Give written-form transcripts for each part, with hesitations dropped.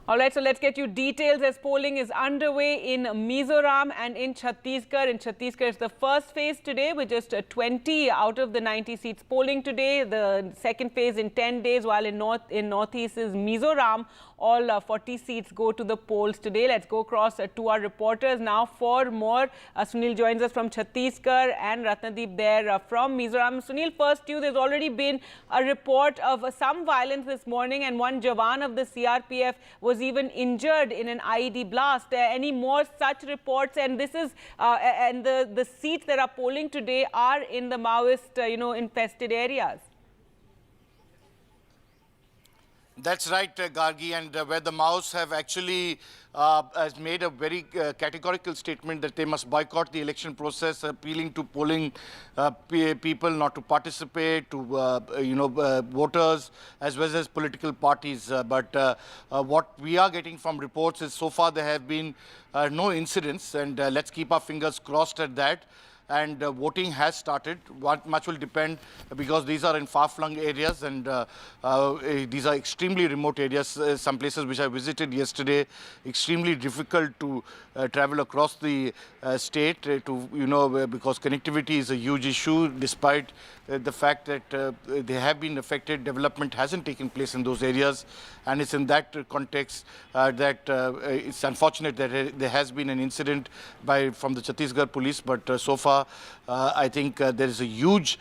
All right, so let's get you details as polling is underway in Mizoram and in Chhattisgarh. In Chhattisgarh, it's the first phase today with just 20 out of the 90 seats polling today. The second phase in 10 days, while in Northeast is Mizoram. All 40 seats go to the polls today. Let's go across to our reporters now for more. Sunil joins us from Chhattisgarh and Ratnadeep there from Mizoram. Sunil, first you, there's already been a report of some violence this morning, and one Jawan of the CRPF was even injured in an IED blast. Any more such reports? And this is and the seats that are polling today are in the Maoist infested areas. That's right, Gargi, and where the Maos have actually has made a very categorical statement that they must boycott the election process, appealing to polling people not to participate, to voters as well as political parties. But what we are getting from reports is so far there have been no incidents, and let's keep our fingers crossed at that. And voting has started. Much will depend because these are in far-flung areas, and these are extremely remote areas. Some places which I visited yesterday, extremely difficult to travel across the state because connectivity is a huge issue. Despite the fact that they have been affected, development hasn't taken place in those areas, and it's in that context that it's unfortunate that there has been an incident from the Chhattisgarh police, but so far I think there is a huge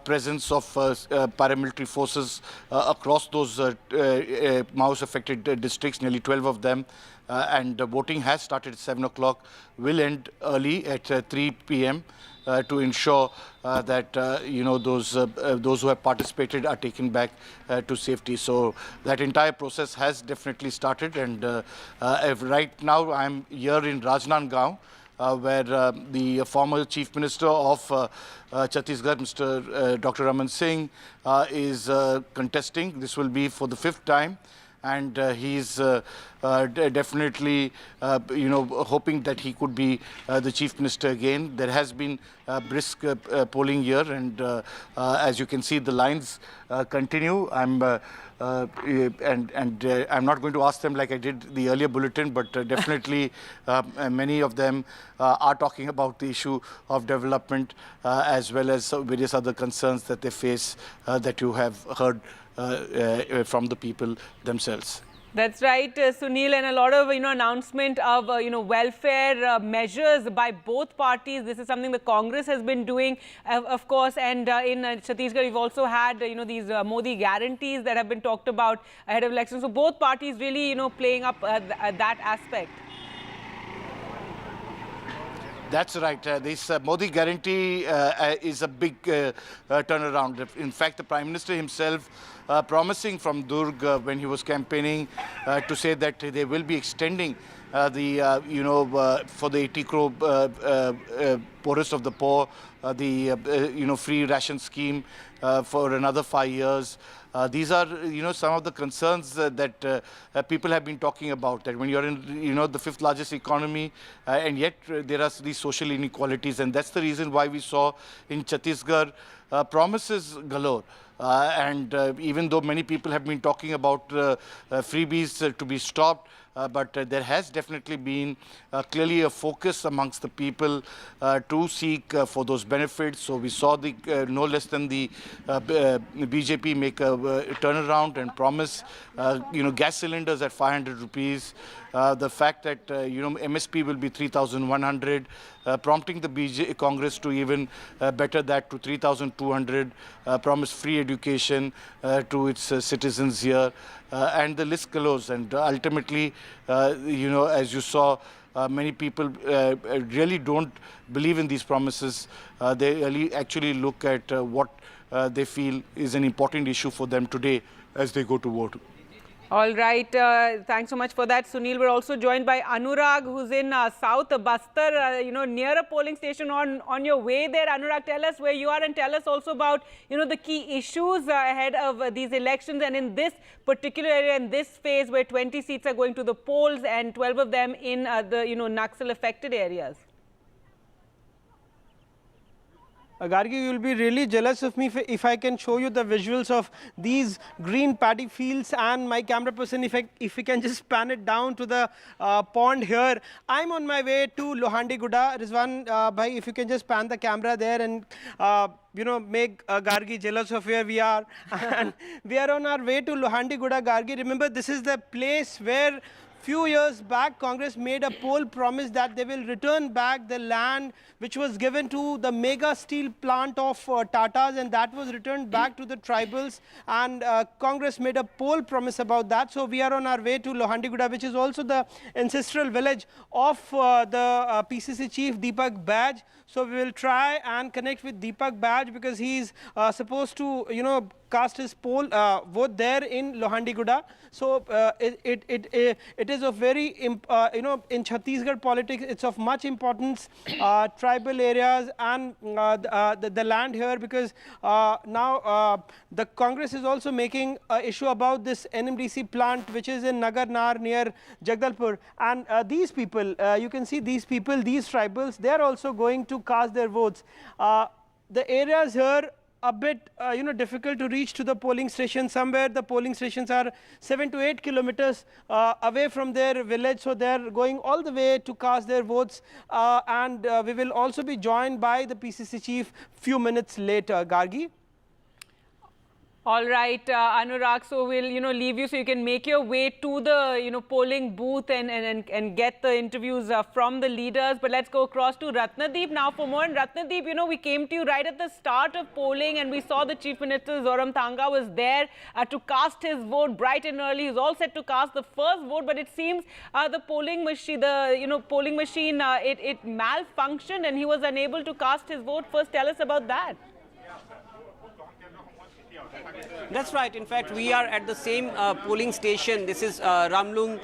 presence of paramilitary forces across those Maoist-affected districts, nearly 12 of them. And voting has started at 7 o'clock, will end early at 3 p.m. To ensure that those who have participated are taken back to safety. So that entire process has definitely started, and right now I'm here in Rajnandgaon, where the former Chief Minister of Chhattisgarh, Mr. Dr. Raman Singh, is contesting. This will be for the 5th time. And he's definitely, hoping that he could be the Chief Minister again. There has been brisk polling here, and as you can see, the lines continue. I'm not going to ask them like I did the earlier bulletin, but definitely many of them are talking about the issue of development as well as various other concerns that they face that you have heard from the people themselves. That's right, Sunil, and a lot of announcement of welfare measures by both parties. This is something the Congress has been doing, of course, and in Chhattisgarh we've also had these Modi guarantees that have been talked about ahead of elections. So both parties really playing up that aspect. That's right. This Modi guarantee is a big turnaround. In fact, the Prime Minister himself promising from Durg when he was campaigning to say that they will be extending for the 80 crore poorest of the poor, the free ration scheme for another 5 years. These are, some of the concerns that people have been talking about, that when you're in, the 5th largest economy, and yet there are these social inequalities. And that's the reason why we saw in Chhattisgarh promises galore. And even though many people have been talking about freebies to be stopped, but there has definitely been clearly a focus amongst the people to seek for those benefits. So we saw the no less than the BJP make a turnaround and promise gas cylinders at 500 rupees. The fact that MSP will be 3,100, prompting the Congress to even better that to 3,200, promise free education to its citizens here, and the list goes. And ultimately, as you saw, many people really don't believe in these promises. They really actually look at what they feel is an important issue for them today as they go to vote. All right. Thanks so much for that, Sunil. We're also joined by Anurag, who's in South Bastar, near a polling station. On your way there, Anurag, tell us where you are and tell us also about, the key issues ahead of these elections. And in this particular area, in this phase where 20 seats are going to the polls and 12 of them in the, Naxal-affected areas. Gargi, you will be really jealous of me if I can show you the visuals of these green paddy fields, and my camera person, if we can just pan it down to the pond here. I'm on my way to Lohandiguda. Rizwan, bhai, if you can just pan the camera there and make Gargi jealous of where we are. And we are on our way to Lohandiguda, Gargi. Remember, this is the place where few years back, Congress made a poll promise that they will return back the land which was given to the mega steel plant of Tatas, and that was returned back to the tribals. And Congress made a poll promise about that. So we are on our way to Lohandiguda, which is also the ancestral village of the PCC chief Deepak Baj. So we will try and connect with Deepak Baj because he's supposed to, cast his vote there in Lohandiguda. So it is of very, in Chhattisgarh politics, it's of much importance, tribal areas and the land here, because now the Congress is also making an issue about this NMDC plant, which is in Nagarnar near Jagdalpur. And these people, you can see these people, these tribals, they are also going to cast their votes. The areas here a bit difficult to reach to the polling station. Somewhere the polling stations are 7 to 8 kilometers away from their village, so they're going all the way to cast their votes. And we will also be joined by the PCC chief few minutes later. Gargi? All right, Anurag, so we'll, leave you so you can make your way to the, polling booth and get the interviews from the leaders. But let's go across to Ratnadeep now for more. And Ratnadeep, we came to you right at the start of polling and we saw the Chief Minister Mizoram Thanga was there to cast his vote bright and early. He's all set to cast the first vote, but it seems the polling machine, it malfunctioned and he was unable to cast his vote. First, tell us about that. That's right. In fact, we are at the same polling station. This is Ramlung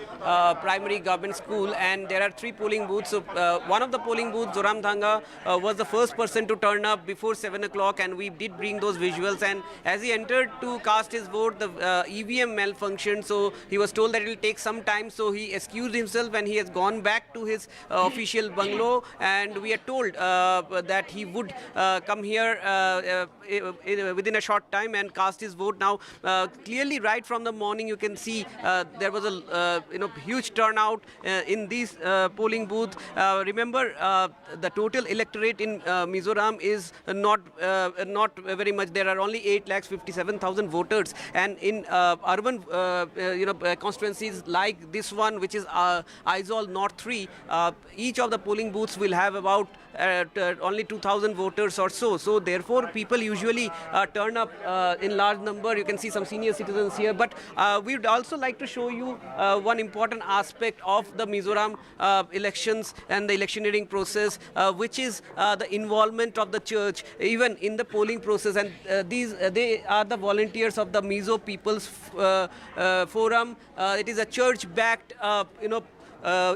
Primary Government School, and there are 3 polling booths. So one of the polling booths, Mizoram Thanga was the first person to turn up before 7 o'clock, and we did bring those visuals. And as he entered to cast his vote, the EVM malfunctioned. So he was told that it will take some time. So he excused himself and he has gone back to his official bungalow. And we are told that he would come here within a short time and cast his vote. Now, clearly, right from the morning, you can see there was a huge turnout in these polling booth. Remember, the total electorate in Mizoram is not very much. There are only 8,57,000 voters, and in urban constituencies like this one, which is Aizawl North 3, each of the polling booths will have about only 2,000 voters or so. So therefore, people usually turn up in large number. You can see some senior citizens here. But we would also like to show you one important aspect of the Mizoram elections and the electioneering process, which is the involvement of the church even in the polling process. And they are the volunteers of the Mizo People's Forum. It is a church-backed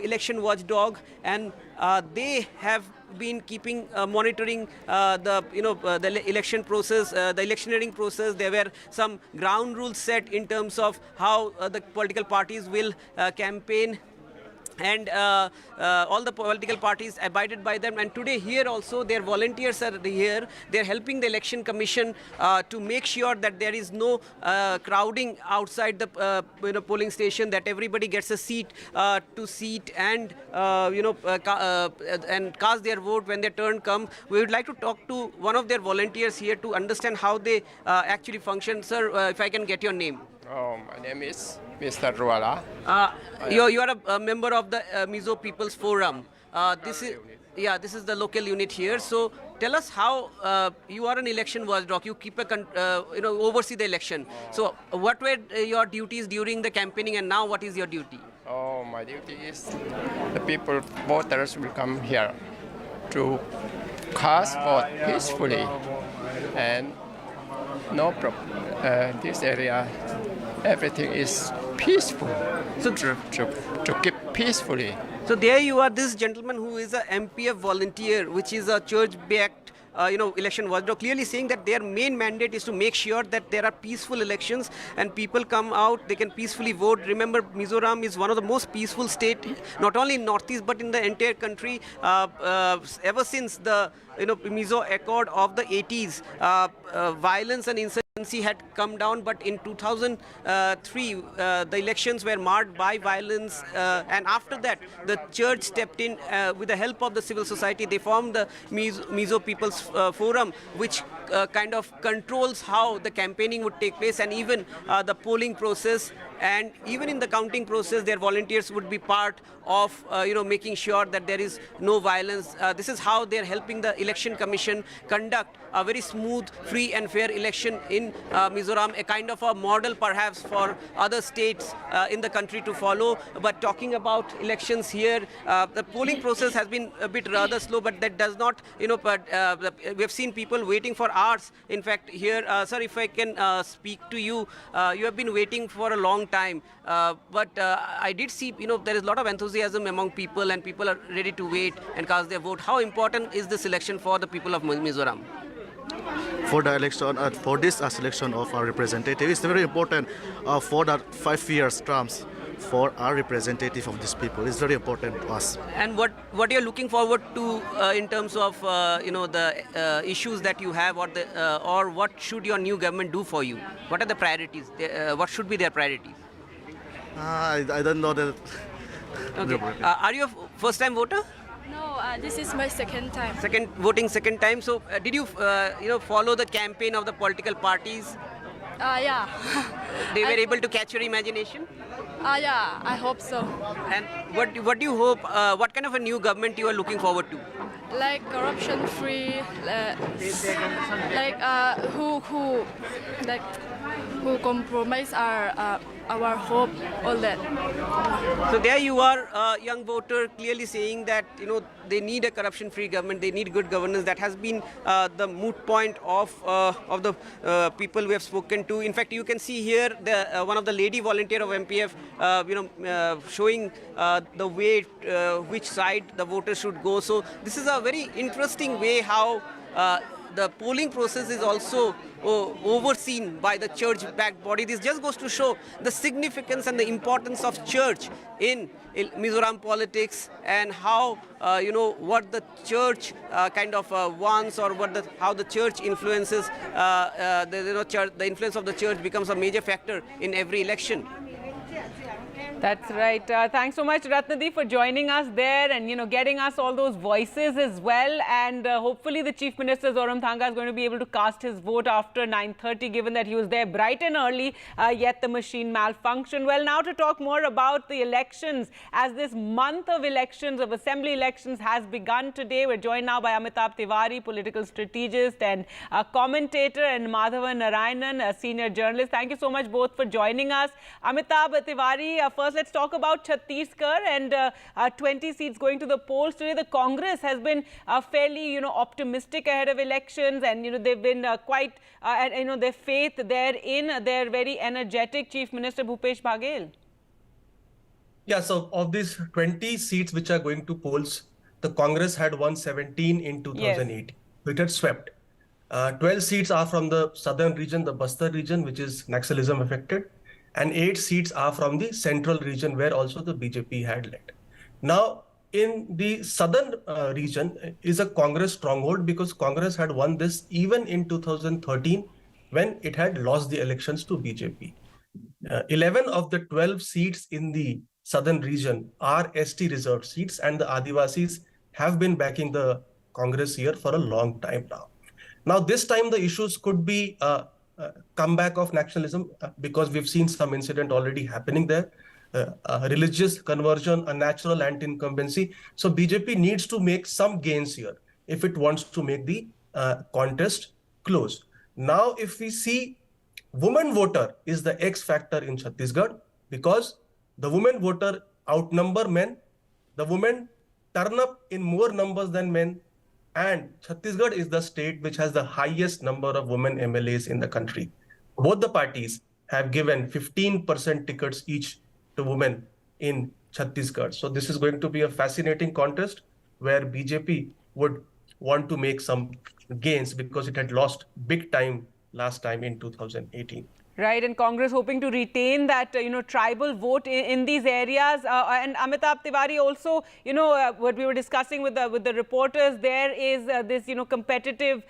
election watchdog, and they have been monitoring the election process, the electioneering process. There were some ground rules set in terms of how the political parties will campaign, and all the political parties abided by them. And today here also their volunteers are here. They're helping the election commission to make sure that there is no crowding outside the polling station, that everybody gets a seat to seat and and cast their vote when their turn comes. We would like to talk to one of their volunteers here to understand how they actually function. Sir, if I can get your name. My name is Mr. Ruala. You are a member of the Mizo People's Forum. This is the local unit here. So tell us how you are an election watchdog. You keep oversee the election. So what were your duties during the campaigning, and now what is your duty? My duty is the people, voters will come here to cast vote peacefully, and no problem. This area, everything is peaceful. So to keep peacefully. So there you are, this gentleman who is a MPF volunteer, which is a church-backed election watchdog, clearly saying that their main mandate is to make sure that there are peaceful elections and people come out, they can peacefully vote. Remember, Mizoram is one of the most peaceful state, not only in Northeast but in the entire country. Ever since the Mizo Accord of the 80s, violence and insurgency had come down, but in 2003 the elections were marred by violence, and after that the church stepped in with the help of the civil society. They formed the Mizo People's Forum, which kind of controls how the campaigning would take place, and even the polling process, and even in the counting process their volunteers would be part of making sure that there is no violence. This is how they're helping the election commission conduct a very smooth, free and fair election in Mizoram, a kind of a model perhaps for other states in the country to follow. But talking about elections here, the polling process has been a bit rather slow, but that does not, we have seen people waiting for hours. In fact, here, sir, if I can speak to you, you have been waiting for a long time, but I did see, there is a lot of enthusiasm among people, and people are ready to wait and cast their vote. How important is this election for the people of Mizoram? For the election, for this selection of our representative, it's very important for the 5 years terms for our representative of these people. It's very important to us. And what you're looking forward to in terms of the issues that you have, or what should your new government do for you? What are the priorities? What should be their priorities? I don't know that. Okay. Are you a first-time voter? No, this is my second time. Voting second time. So did you follow the campaign of the political parties? Yeah. They were able to catch your imagination? Yeah, I hope so. And what do you hope, what kind of a new government you are looking forward to? Like corruption-free, who compromise our hope, all that. So there you are, a young voter, clearly saying that they need a corruption-free government, they need good governance. That has been the moot point of the people we have spoken to. In fact, you can see here one of the lady volunteer of MPF, showing the way which side the voters should go. So this is a very interesting way how the polling process is also overseen by the church-backed body. This just goes to show the significance and the importance of church in Mizoram politics, and how what the church kind of wants, or how the church influences. The influence of the church becomes a major factor in every election. That's right. Thanks so much, Ratnadi, for joining us there and, getting us all those voices as well. And hopefully the Chief Minister, Zoram Thanga, is going to be able to cast his vote after 9:30, given that he was there bright and early, yet the machine malfunctioned. Well, now to talk more about the elections, as this month of elections, of assembly elections, has begun today. We're joined now by Amitabh Tiwari, political strategist and commentator, and Madhavan Narayanan, a senior journalist. Thank you so much both for joining us. Amitabh, Tiwari, first let's talk about Chhattisgarh and 20 seats going to the polls today. The Congress has been fairly, optimistic ahead of elections, and they've been quite, their faith there in their very energetic Chief Minister Bhupesh Baghel. Yeah, so of these 20 seats which are going to polls, the Congress had won 17 in 2008. Yes. So it had swept. 12 seats are from the southern region, the Bastar region, which is Naxalism affected. And 8 seats are from the central region, where also the BJP had led. Now, in the southern region is a Congress stronghold, because Congress had won this even in 2013 when it had lost the elections to BJP. 11 of the 12 seats in the southern region are ST reserved seats, and the Adivasis have been backing the Congress here for a long time now. Now, this time the issues could be comeback of nationalism, because we've seen some incident already happening there, religious conversion, a natural anti-incumbency. So BJP needs to make some gains here if it wants to make the contest close. Now, if we see, women voter is the X factor in Chhattisgarh, because the women voter outnumber men, the women turn up in more numbers than men, and Chhattisgarh is the state which has the highest number of women MLAs in the country. Both the parties have given 15% tickets each to women in Chhattisgarh. So this is going to be a fascinating contest, where BJP would want to make some gains because it had lost big time last time in 2018. Right, and Congress hoping to retain that, tribal vote in these areas. And Amitabh Tiwari also, what we were discussing with the reporters, there is this, competitive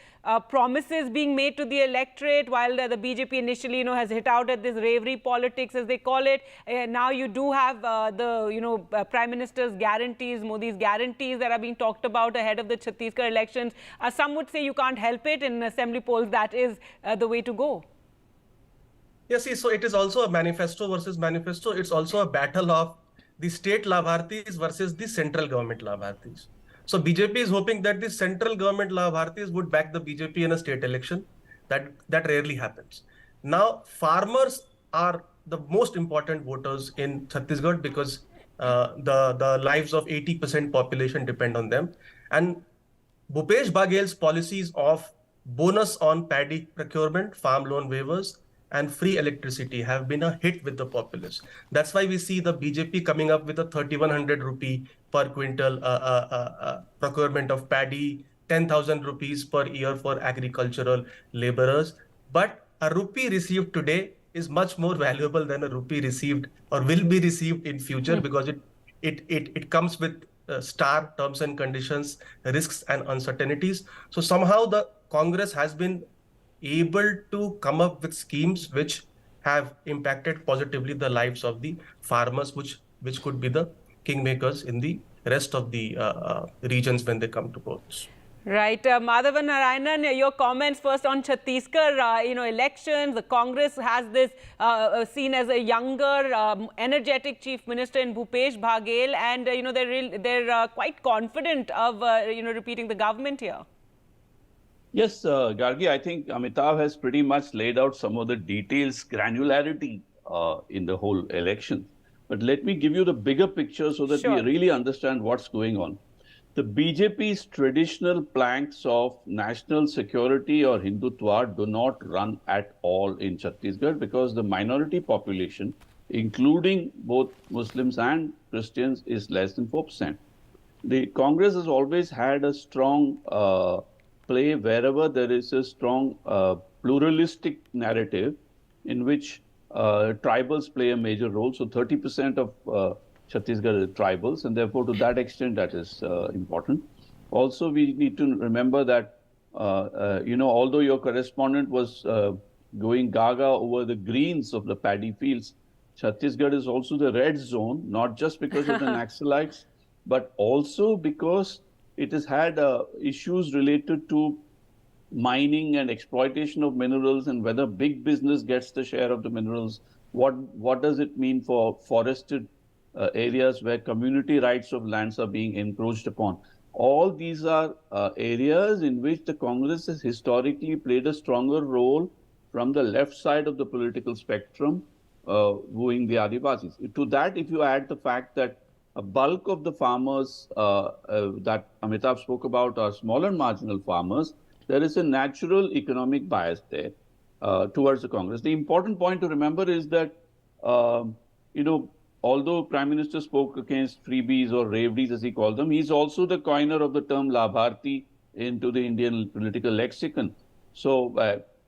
promises being made to the electorate, while the BJP initially, has hit out at this ravery politics, as they call it. Now you do have the, Prime Minister's guarantees, Modi's guarantees that are being talked about ahead of the Chhattisgarh elections. Some would say you can't help it in assembly polls. That is the way to go. Yes, see, so it is also a manifesto versus manifesto. It's also a battle of the state Labhartis versus the central government Labhartis. So BJP is hoping that the central government Labhartis would back the BJP in a state election. That rarely happens. Now, farmers are the most important voters in Chhattisgarh because the lives of 80% population depend on them. And Bhupesh Baghel's policies of bonus on paddy procurement, farm loan waivers, and free electricity have been a hit with the populace. That's why we see the BJP coming up with a 3,100 rupee per quintal procurement of paddy, 10,000 rupees per year for agricultural laborers. But a rupee received today is much more valuable than a rupee received or will be received in future because it comes with star terms and conditions, risks and uncertainties. So somehow the Congress has been able to come up with schemes which have impacted positively the lives of the farmers, which could be the kingmakers in the rest of the regions when they come to polls. Right. Madhavan Narayanan, your comments first on Chhattisgarh, elections. The Congress has this seen as a younger, energetic Chief Minister in Bhupesh Baghel, and, they're quite confident of, repeating the government here. Yes, Gargi, I think Amitabh has pretty much laid out some of the details, granularity in the whole election. But let me give you the bigger picture so that we really understand what's going on. The BJP's traditional planks of national security or Hindutva do not run at all in Chhattisgarh because the minority population, including both Muslims and Christians, is less than 4%. The Congress has always had a strong play wherever there is a strong pluralistic narrative in which tribals play a major role. So 30% of Chhattisgarh is tribals, and therefore to that extent that is important. Also, we need to remember that, although your correspondent was going gaga over the greens of the paddy fields, Chhattisgarh is also the red zone, not just because of the Naxalites, but also because it has had issues related to mining and exploitation of minerals and whether big business gets the share of the minerals. What does it mean for forested areas where community rights of lands are being encroached upon? All these are areas in which the Congress has historically played a stronger role from the left side of the political spectrum, wooing the Adivasis. To that, if you add the fact that a bulk of the farmers that Amitabh spoke about are smaller marginal farmers, there is a natural economic bias there towards the Congress. The important point to remember is that, although Prime Minister spoke against freebies or raveries, as he called them, he's also the coiner of the term Labharti into the Indian political lexicon. So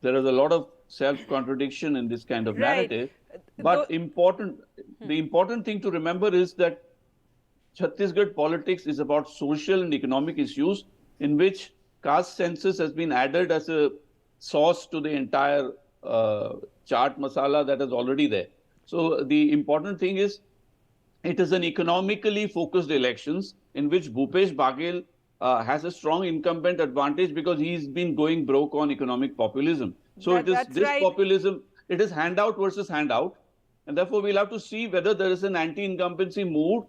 there is a lot of self-contradiction in this kind of narrative. But the important thing to remember is that Chhattisgarh politics is about social and economic issues in which caste census has been added as a sauce to the entire chaat masala that is already there. So the important thing is it is an economically focused elections in which Bhupesh Baghel has a strong incumbent advantage because he's been going broke on economic populism. So it is this populism, it is handout versus handout. And therefore we'll have to see whether there is an anti-incumbency mood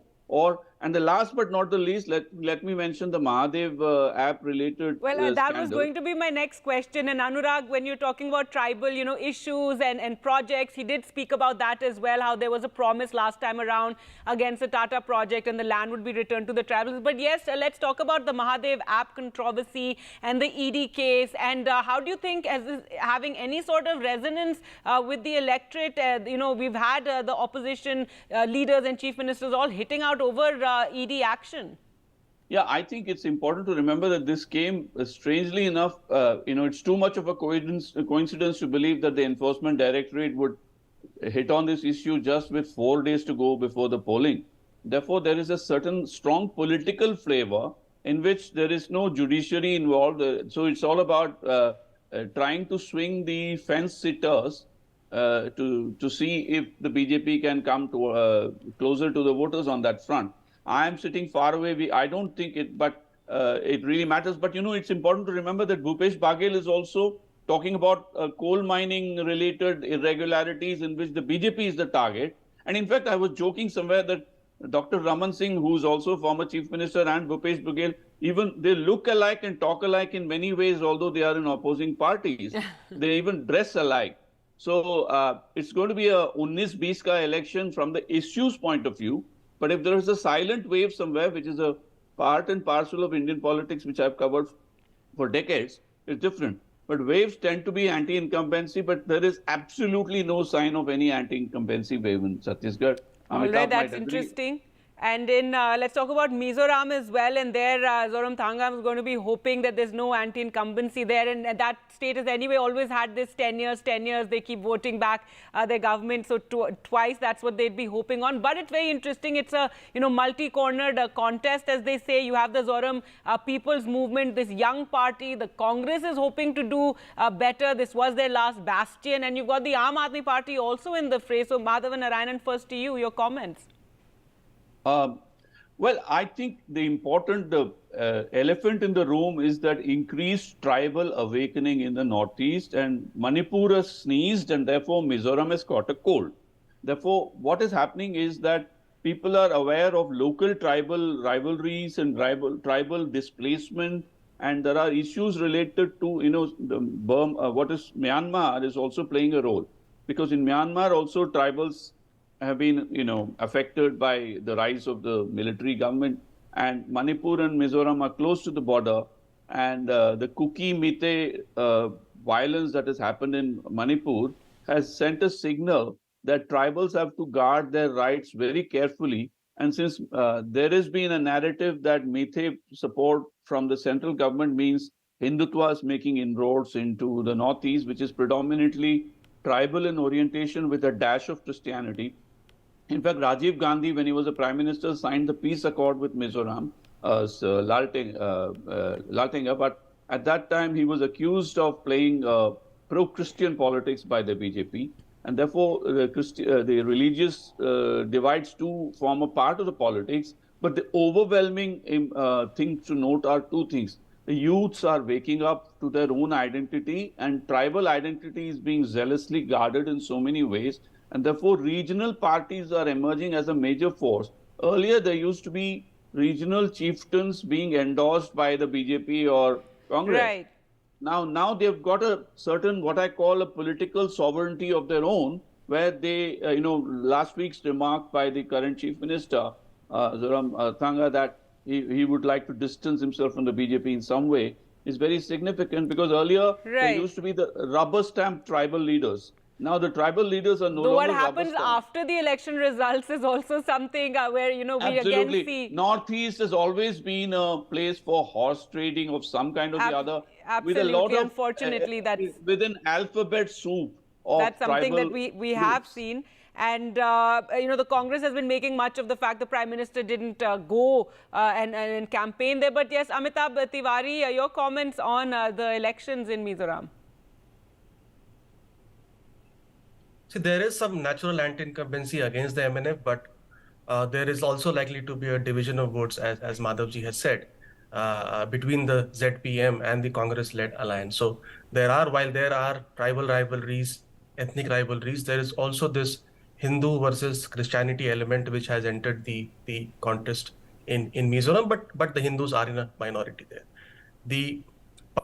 and the last but not the least, let me mention the Mahadev app related Well, that was going to be my next question. And Anurag, when you're talking about tribal, issues and projects, he did speak about that as well, how there was a promise last time around against the Tata project and the land would be returned to the tribals. But yes, let's talk about the Mahadev app controversy and the ED case. And how do you think, as is having any sort of resonance with the electorate? We've had the opposition leaders and chief ministers all hitting out over ED action. Yeah, I think it's important to remember that this came, strangely enough, it's too much of a coincidence to believe that the Enforcement Directorate would hit on this issue just with 4 days to go before the polling. Therefore, there is a certain strong political flavor in which there is no judiciary involved. So it's all about trying to swing the fence sitters to see if the BJP can come to closer to the voters on that front. I am sitting far away. I don't think it, but it really matters. But it's important to remember that Bhupesh Baghel is also talking about coal mining related irregularities in which the BJP is the target. And in fact, I was joking somewhere that Dr. Raman Singh, who's also former Chief Minister, and Bhupesh Baghel, even they look alike and talk alike in many ways, although they are in opposing parties. They even dress alike. So it's going to be a 19-20 ka election from the issues point of view. But if there is a silent wave somewhere, which is a part and parcel of Indian politics, which I've covered for decades, it's different. But waves tend to be anti-incumbency, but there is absolutely no sign of any anti-incumbency wave in Chhattisgarh. All right, that's interesting. And in let's talk about Mizoram as well. And there, Zoramthanga is going to be hoping that there's no anti-incumbency there. And that state has anyway always had this 10 years. They keep voting back their government. So twice, that's what they'd be hoping on. But it's very interesting. It's a multi-cornered contest, as they say. You have the Zoram People's Movement, this young party. The Congress is hoping to do better. This was their last bastion. And you've got the Aam Aadmi Party also in the fray. So Madhavan Narayanan, first to you, your comments. Well, I think the important elephant in the room is that increased tribal awakening in the northeast, and Manipur has sneezed, and therefore Mizoram has caught a cold. Therefore, what is happening is that people are aware of local tribal rivalries and tribal displacement, and there are issues related to Myanmar is also playing a role, because in Myanmar also tribals have been, affected by the rise of the military government, and Manipur and Mizoram are close to the border, and the Kuki-Mite violence that has happened in Manipur has sent a signal that tribals have to guard their rights very carefully. And since there has been a narrative that Mite support from the central government means Hindutva is making inroads into the northeast, which is predominantly tribal in orientation with a dash of Christianity. In fact, Rajiv Gandhi, when he was a prime minister, signed the peace accord with Mizoram, Laltenga, but at that time he was accused of playing pro-Christian politics by the BJP, and therefore the religious divides to form a part of the politics. But the overwhelming thing to note are two things. The youths are waking up to their own identity, and tribal identity is being zealously guarded in so many ways. And therefore, regional parties are emerging as a major force. Earlier, there used to be regional chieftains being endorsed by the BJP or Congress. Right. Now they've got a certain, what I call a political sovereignty of their own, where they, last week's remark by the current Chief Minister, Zoramthanga, that he would like to distance himself from the BJP in some way, is very significant, because earlier there used to be the rubber stamp tribal leaders. Now the tribal leaders are no longer. What happens after the election results is also something where we again see. Northeast has always been a place for horse trading of some kind or the other. Absolutely, with a lot of, unfortunately, that's with an alphabet soup of that's something tribal that we have seen. And, the Congress has been making much of the fact the Prime Minister didn't go and campaign there. But yes, Amitabh Tiwari, your comments on the elections in Mizoram. See, there is some natural anti-incumbency against the MNF, but there is also likely to be a division of votes, as Madhavji has said, between the ZPM and the Congress-led alliance. So while there are tribal rivalries, ethnic rivalries, there is also this Hindu versus Christianity element which has entered the contest in Mizoram, but the Hindus are in a minority there. The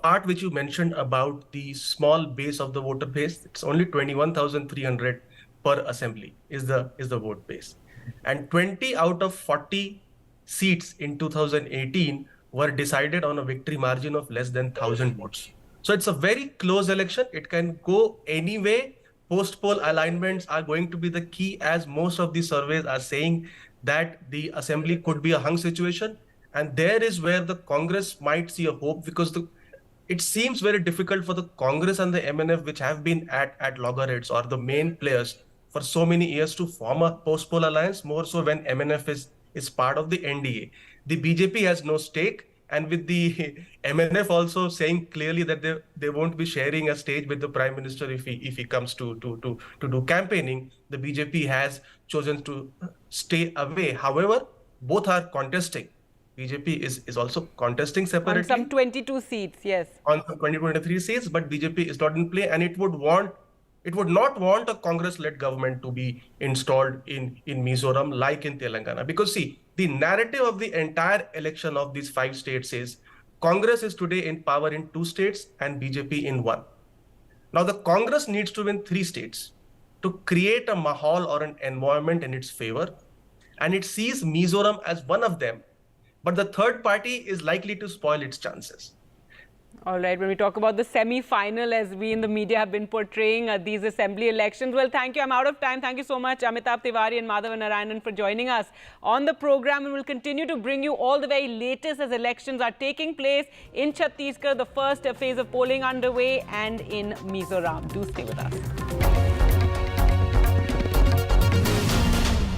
part which you mentioned about the small base of the voter base, it's only 21,300 per assembly is the vote base, and 20 out of 40 seats in 2018 were decided on a victory margin of less than 1,000 votes. So it's a very close election. It can go any way. Post-poll alignments are going to be the key, as most of the surveys are saying that the assembly could be a hung situation. And there is where the Congress might see a hope, because it seems very difficult for the Congress and the MNF, which have been at loggerheads or the main players for so many years, to form a post-poll alliance, more so when MNF is part of the NDA. The BJP has no stake, and with the MNF also saying clearly that they won't be sharing a stage with the Prime Minister if he comes to do campaigning, the BJP has chosen to stay away. However, both are contesting. BJP is also contesting separately. On some 22 seats, yes. On some 23 seats, but BJP is not in play, and it would not want a Congress-led government to be installed in Mizoram like in Telangana. Because see, the narrative of the entire election of these 5 states is Congress is today in power in 2 states and BJP in 1. Now the Congress needs to win 3 states to create a mahal or an environment in its favor, and it sees Mizoram as one of them. But the third party is likely to spoil its chances. All right, when we talk about the semi-final, as we in the media have been portraying these assembly elections, well, thank you. I'm out of time. Thank you so much, Amitabh Tiwari and Madhav Narayanan, for joining us on the program. And we'll continue to bring you all the very latest as elections are taking place in Chhattisgarh, the first phase of polling underway, and in Mizoram. Do stay with us.